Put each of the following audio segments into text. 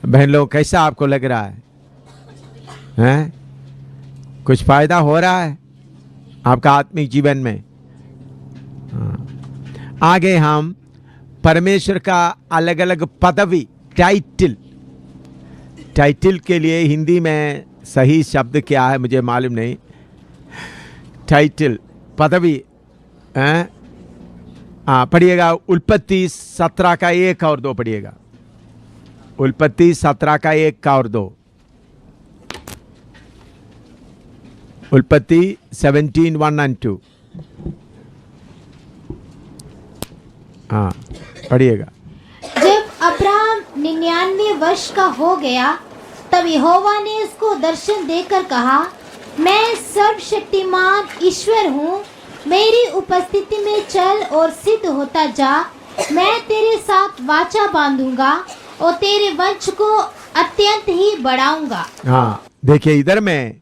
बहन लोग, कैसा आपको लग रहा है? हैं? कुछ फायदा हो रहा है आपका आत्मिक जीवन में? आगे हम परमेश्वर का अलग अलग पदवी, टाइटल के लिए हिंदी में सही शब्द क्या है मुझे मालूम नहीं। टाइटल, पदवी, पढ़िएगा उत्पत्ति 17 का 1 और 2 पढ़िएगा। उत्पत्ति 17 का 1 और 2। उत्पत्ति 17, 1 and 2। हाँ, पढ़िएगा। जब अब्राहम 99 वर्ष का हो गया, तब यहोवा ने उसको दर्शन देकर कहा, मैं सर्वशक्तिमान ईश्वर हूँ, मेरी उपस्थिति में चल और सिद्ध होता जा। मैं तेरे साथ वाचा बांधूंगा और तेरे वंश को अत्यंत ही बढ़ाऊंगा। हाँ, देखिए इधर में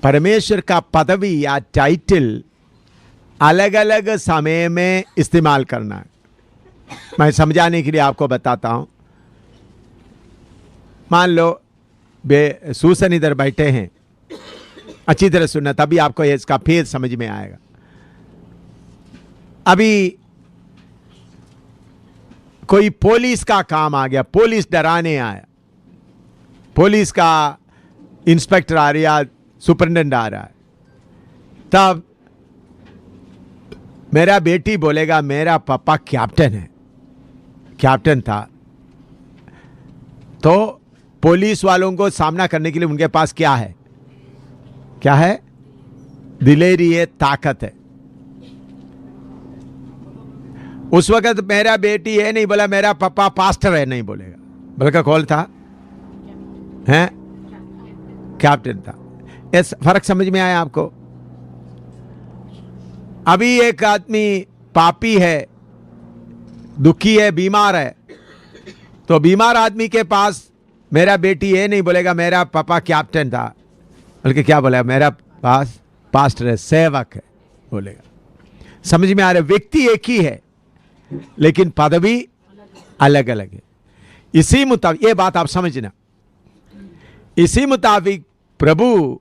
परमेश्वर का पदवी या टाइटल अलग अलग समय में इस्तेमाल करना है। मैं समझाने के लिए आपको बताता हूं। मान लो सूसन इधर बैठे हैं, अच्छी तरह सुनना, तभी आपको इसका फेर समझ में आएगा। अभी कोई पुलिस का काम आ गया, पुलिस डराने आया, पुलिस का इंस्पेक्टर आ रहा, सुपरिटेंडेंट आ रहा है, तब मेरा बेटी बोलेगा मेरा पापा कैप्टन है, कैप्टन था। तो पुलिस वालों को सामना करने के लिए उनके पास क्या है? क्या है? दिलेरी है, ताकत है। उस वक्त मेरा बेटी है नहीं बोला, मेरा पापा पास्टर है नहीं बोलेगा, बल्कि कौन था? हैं? कैप्टन था। इस फर्क समझ में आया आपको? अभी एक आदमी पापी है, दुखी है, बीमार है, तो बीमार आदमी के पास मेरा बेटी है नहीं बोलेगा, मेरा पापा कैप्टन था, बल्कि क्या बोलेगा? मेरा पास पास्टर है, सेवक है बोलेगा। समझ में आ रहा है? व्यक्ति एक ही है लेकिन पदवी अलग अलग है। इसी मुताबिक, ये बात आप समझना, इसी मुताबिक प्रभु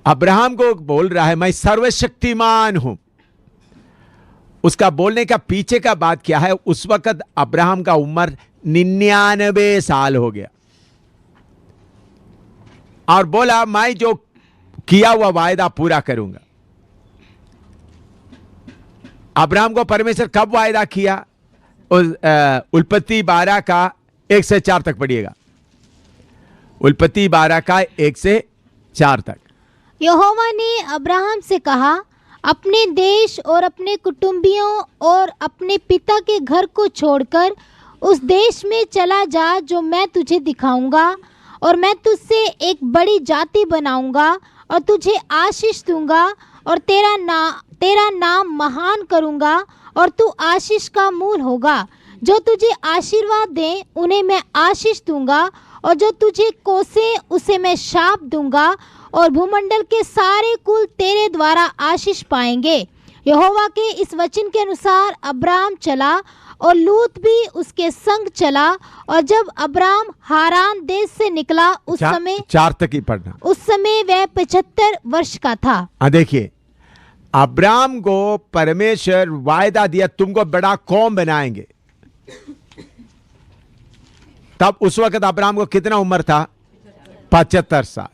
अब्राहम को बोल रहा है मैं सर्वशक्तिमान हूं। उसका बोलने का पीछे का बात क्या है? उस वक्त अब्राहम का उम्र 99 साल हो गया और बोला मैं जो किया हुआ वायदा पूरा करूंगा। अब्राहम को परमेश्वर कब वायदा किया? उत्पत्ति 12 का 1 से 4 तक पढ़िएगा। उत्पत्ति 12 का 1 से 4 तक। यहोवा ने अब्राहम से कहा, अपने देश और अपने कुटुंबियों और अपने पिता के घर को छोड़कर उस देश में चला जा जो मैं तुझे दिखाऊंगा, और मैं तुझसे एक बड़ी जाति बनाऊंगा और तुझे आशीष दूंगा और तेरा नाम महान करूंगा और तू आशीष का मूल होगा। जो तुझे आशीर्वाद दें उन्हें मैं आशीष दूंगा और जो तुझे कोसे उसे मैं शाप दूंगा, और भूमंडल के सारे कुल तेरे द्वारा आशीष पाएंगे। यहोवा के इस वचन के अनुसार अब्राम चला और लूत भी उसके संग चला। और जब अब्राम हारान देश से निकला उस समय 4 तक ही पढ़ना। उस समय वह 75 वर्ष का था। देखिए, अब्राम को परमेश्वर वायदा दिया तुमको बड़ा कौम बनाएंगे। तब उस वक्त अब्राम को कितना उम्र था? 75 साल।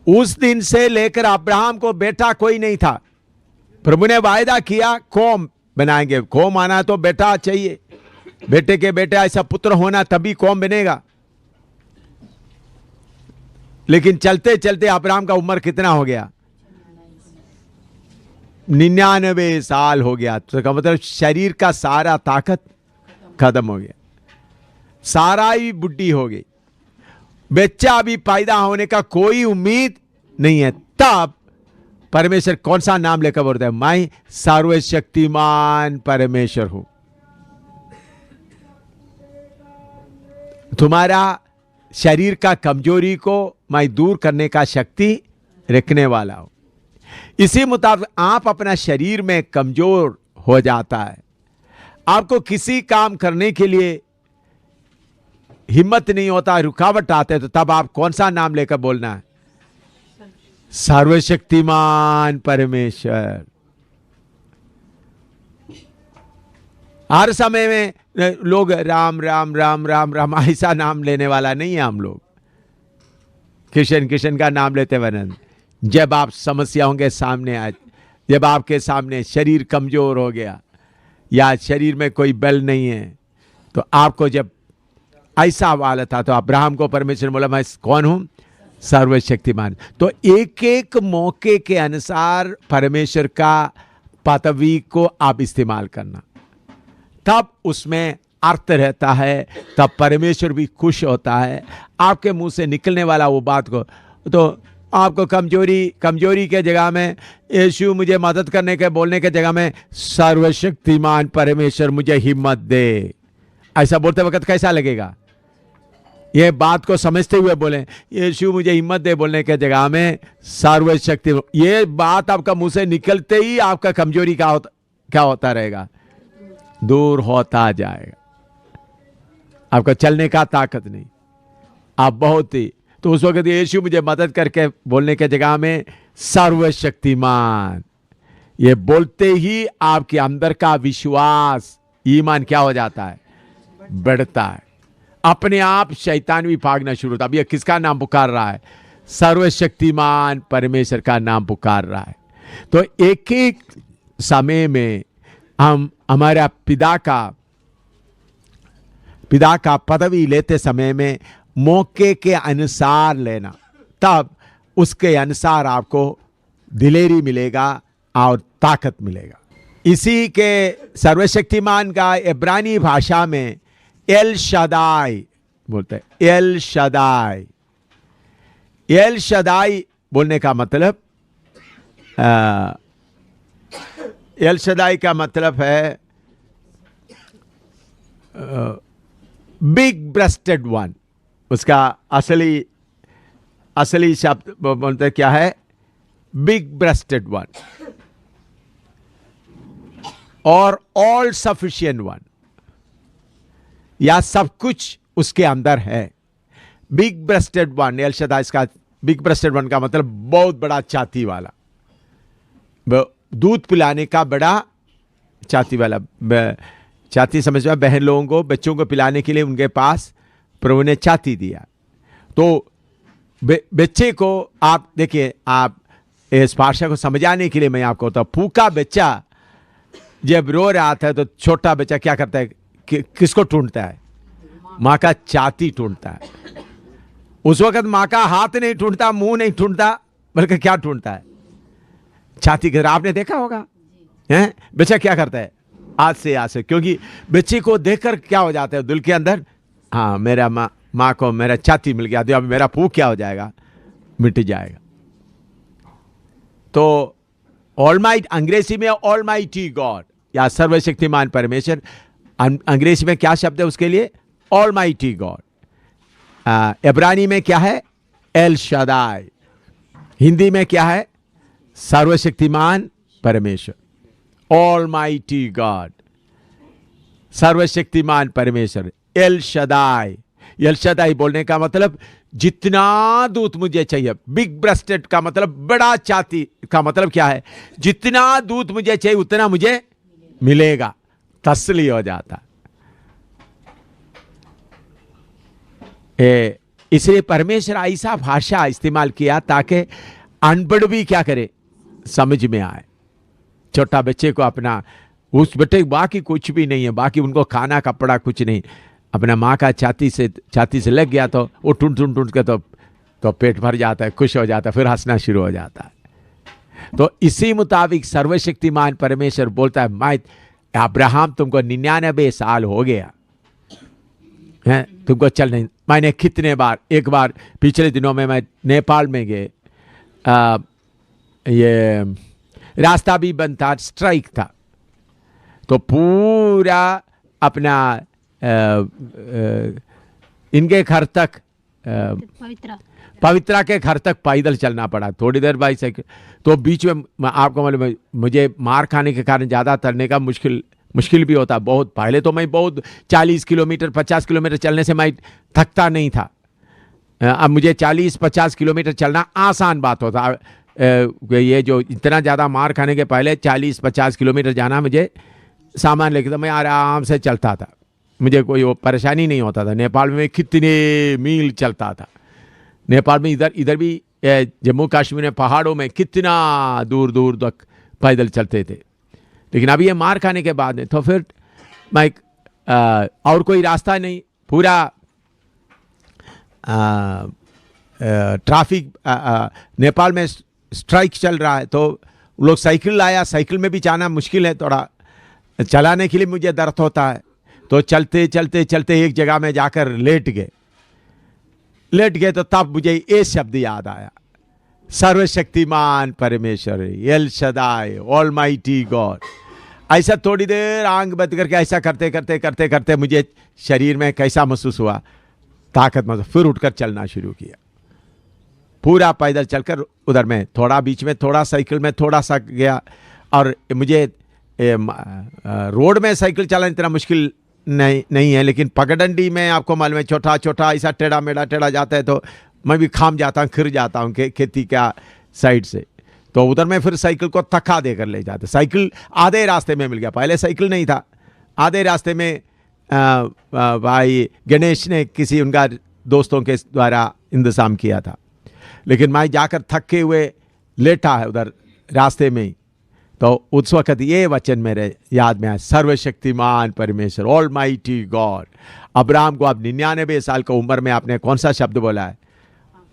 उस दिन से लेकर अब्राहम को बेटा कोई नहीं था। प्रभु ने वायदा किया कौम बनाएंगे। कौम आना तो बेटा चाहिए, बेटे के बेटे ऐसा पुत्र होना तभी कौम बनेगा। लेकिन चलते चलते अब्राहम का उम्र कितना हो गया? 99 साल हो गया। तो का मतलब शरीर का सारा ताकत खत्म हो गया, सारा ही बुढ़ी हो गई, बच्चा अभी पैदा होने का कोई उम्मीद नहीं है। तब परमेश्वर कौन सा नाम लेकर बोलता है? मैं सर्वशक्तिमान परमेश्वर हूं, तुम्हारा शरीर का कमजोरी को मैं दूर करने का शक्ति रखने वाला हूं। इसी मुताबिक आप अपना शरीर में कमजोर हो जाता है, आपको किसी काम करने के लिए हिम्मत नहीं होता, रुकावट आते, तो तब आप कौन सा नाम लेकर बोलना है? सर्वशक्तिमान परमेश्वर। हर समय में लोग राम राम राम राम राम ऐसा नाम लेने वाला नहीं है हम लोग। किशन किशन का नाम लेते वरन जब आप समस्याओं के सामने आए, जब आपके सामने शरीर कमजोर हो गया या शरीर में कोई बल नहीं है, तो आपको जब ऐसा वाला था तो अब्राहम को परमेश्वर बोला मैं कौन हूं? सर्वशक्तिमान। तो एक एक मौके के अनुसार परमेश्वर का पदवी को आप इस्तेमाल करना, तब उसमें अर्थ रहता है, तब परमेश्वर भी खुश होता है। आपके मुंह से निकलने वाला वो बात को, तो आपको कमजोरी के जगह में यीशु मुझे मदद करने के बोलने के जगह में सर्वशक्तिमान परमेश्वर मुझे हिम्मत दे, ऐसा बोलते वक्त कैसा लगेगा? ये बात को समझते हुए बोले यीशु मुझे हिम्मत दे बोलने के जगह में सर्वशक्ति, ये बात आपका मुंह से निकलते ही आपका कमजोरी क्या होता रहेगा? दूर होता जाएगा। आपका चलने का ताकत नहीं, आप बहुत ही, तो उस वक्त यीशु मुझे मदद करके बोलने के जगह में सर्वशक्तिमान, ये बोलते ही आपके अंदर का विश्वास, ईमान क्या हो जाता है? बढ़ता है। अपने आप शैतान भी भागना शुरू होता। अब ये किसका नाम पुकार रहा है? सर्वशक्तिमान परमेश्वर का नाम पुकार रहा है। तो एक एक समय में हम हमारा पिता का पदवी लेते समय में मौके के अनुसार लेना, तब उसके अनुसार आपको दिलेरी मिलेगा और ताकत मिलेगा। इसी के सर्वशक्तिमान का इब्रानी भाषा में एल शदाई बोलते हैं। एल शदाई बोलने का मतलब, एल शदाई का मतलब है बिग ब्रेस्टेड वन। उसका असली शब्द बोलते क्या है? बिग ब्रेस्टेड वन और ऑल सफिशिएंट वन, या सब कुछ उसके अंदर है। Big rested one, L Shaddai, इसका बिग ब्रेस्टेड वन का मतलब बहुत बड़ा छाती वाला, दूध पिलाने का बड़ा छाती वाला। छाती समझ में, बहन लोगों को, बच्चों को पिलाने के लिए उनके पास प्रभु ने छाती दिया। तो बच्चे को आप देखिए, आप इस भाषा को समझाने के लिए मैं आपको होता, फूका बच्चा जब रो रहा था तो छोटा बच्चा क्या करता है? किसको ढूंढता है? माँ का छाती ढूंढता है। उस वक्त माँ का हाथ नहीं ढूंढता, मुंह नहीं ढूंढता, बल्कि क्या ढूंढता है? छाती की। आपने देखा होगा हैं? बच्चा क्या करता है? हाथ से, क्योंकि बच्चे को देखकर क्या हो जाता है दिल के अंदर? हाँ, मेरा माँ को मेरा छाती मिल गया, तो अब मेरा भूख क्या हो जाएगा? मिट जाएगा। तो ऑलमाइटी, अंग्रेजी में ऑलमाइटी गॉड या सर्वशक्तिमान परमेश्वर, अंग्रेजी में क्या शब्द है उसके लिए? Almighty God. इब्रानी में क्या है? L Shaddai. हिंदी में क्या है? सर्वशक्तिमान परमेश्वर, ऑलमाइटी गॉड, सर्वशक्तिमान परमेश्वर, एल शदाई। एल शदाई बोलने का मतलब जितना दूध मुझे चाहिए। बिग ब्रेस्टेड का मतलब बड़ा छाती का मतलब क्या है? जितना दूध मुझे चाहिए उतना मुझे मिलेगा, तसली हो जाता। इसलिए परमेश्वर ऐसा भाषा इस्तेमाल किया ताकि अनपढ़ भी क्या करे? समझ में आए। छोटा बच्चे को अपना, उस बच्चे बाकी कुछ भी नहीं है, बाकी उनको खाना कपड़ा कुछ नहीं, अपना माँ का छाती से लग गया तो वो ढूंढ के तो पेट भर जाता है, खुश हो जाता है, फिर हंसना शुरू हो जाता है। तो इसी मुताबिक सर्वशक्तिमान परमेश्वर बोलता है, मैं अब्राहम तुमको 99 साल हो गया है, तुमको चल नहीं। मैंने कितने बार, एक बार पिछले दिनों में मैं नेपाल में गए, ये रास्ता भी बंद था, स्ट्राइक था, तो पूरा अपना इनके घर तक, पवित्रा के घर तक पैदल चलना पड़ा, थोड़ी देर बाइसाइकिल। तो बीच में आपको मालूम है, मुझे मार खाने के कारण ज़्यादा तैरने का मुश्किल मुश्किल भी होता बहुत। पहले तो मैं बहुत 40 किलोमीटर 50 किलोमीटर चलने से मैं थकता नहीं था। अब मुझे 40-50 किलोमीटर चलना आसान बात होता। ये जो इतना ज़्यादा मार खाने के पहले 40-50 किलोमीटर जाना मुझे सामान लेके तो मैं आराम से चलता था, मुझे कोई वो परेशानी नहीं होता था। नेपाल में कितने मील चलता था। नेपाल में इधर भी जम्मू कश्मीर में पहाड़ों में कितना दूर दूर तक पैदल चलते थे। लेकिन अभी ये मार खाने के बाद तो फिर मैं और कोई रास्ता नहीं, पूरा ट्रैफिक नेपाल में स्ट्राइक चल रहा है, तो लोग साइकिल लाया, साइकिल में भी जाना मुश्किल है, थोड़ा चलाने के लिए मुझे दर्द होता है। तो चलते चलते चलते एक जगह में जाकर लेट गए तो तब मुझे ये शब्द याद आया, सर्वशक्तिमान परमेश्वर, एल शदाई, ऑलमाइटी गॉड। ऐसा थोड़ी देर आंख बंद करके ऐसा करते करते करते करते मुझे शरीर में कैसा महसूस हुआ, ताकत महसूस। फिर उठकर चलना शुरू किया, पूरा पैदल चलकर उधर में थोड़ा बीच में थोड़ा साइकिल में थोड़ा सा गया। और मुझे रोड में साइकिल चलाना इतना मुश्किल नहीं है, लेकिन पगडंडी में आपको मालूम है छोटा छोटा ऐसा टेढ़ा मेढ़ा जाता है, तो मैं भी खाम जाता हूँ, खिर जाता हूँ खेती का साइड से। तो उधर में फिर साइकिल को थका देकर ले जाते। साइकिल आधे रास्ते में मिल गया, पहले साइकिल नहीं था। आधे रास्ते में भाई गणेश ने किसी उनका दोस्तों के द्वारा इंतजाम किया था, लेकिन मैं जाकर थके हुए लेटा है उधर रास्ते में ही। तो उस वक्त ये वचन मेरे याद में आया, सर्वशक्तिमान परमेश्वर, ऑल माइटी गॉड। अब्राहम को अब 99 साल की उम्र में आपने कौन सा शब्द बोला है?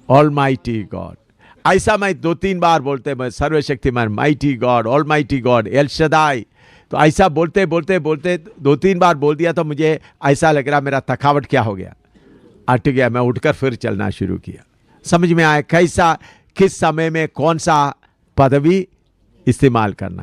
All mighty God. ऐसा मैं 2-3 बार बोलते, मैं सर्वशक्तिमान, mighty God, all mighty God, L Shaddai. तो ऐसा बोलते बोलते बोलते 2-3 बार बोल दिया तो मुझे ऐसा लग रहा मेरा थकावट क्या हो गया, अट गया। मैं उठकर फिर चलना शुरू किया। समझ में आया कैसा किस समय में कौन सा पदवी इस्तेमाल करना।